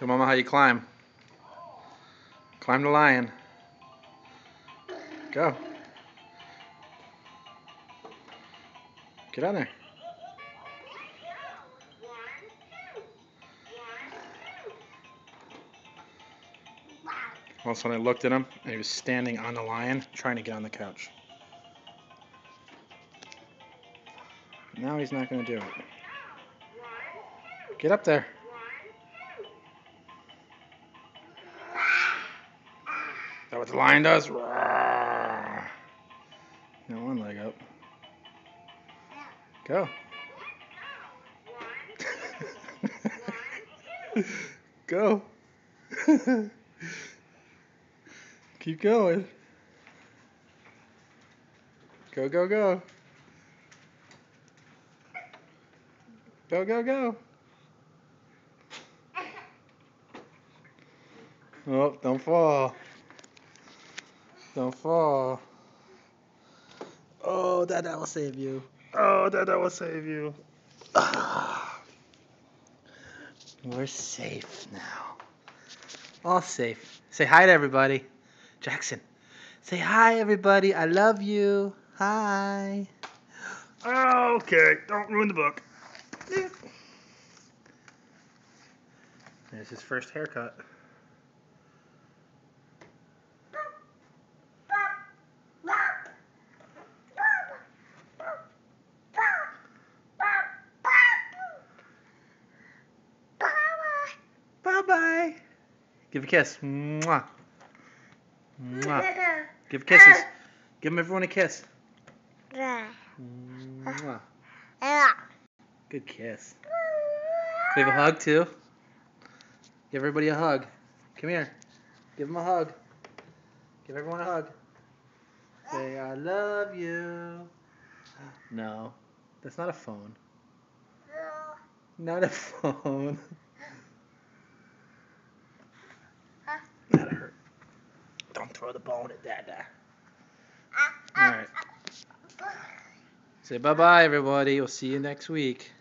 Show Mama how you climb. Climb the lion. Go. Get on there. All of a sudden I looked at him and he was standing on the lion trying to get on the couch. Now he's not going to do it. Get up there. Is that what the lion does? Now one leg up. Go. Go. Keep going. Go, go, go. Go, go, go. Oh, don't fall. Don't fall. Oh, Dada will save you. Oh, Dada will save you. Ah. We're safe now. All safe. Say hi to everybody. Jackson, say hi, everybody. I love you. Hi. Okay, don't ruin the book. There's his first haircut. Bye-bye. Give a kiss. Mwah. Mwah. Give kisses. Give everyone a kiss. Mwah. Good kiss. Give a hug, too. Give everybody a hug. Come here. Give them a hug. Give everyone a hug. Say, I love you. No, that's not a phone. Not a phone. That'll hurt. Don't throw the bone at Dada. All right. Say bye-bye, everybody. We'll see you next week.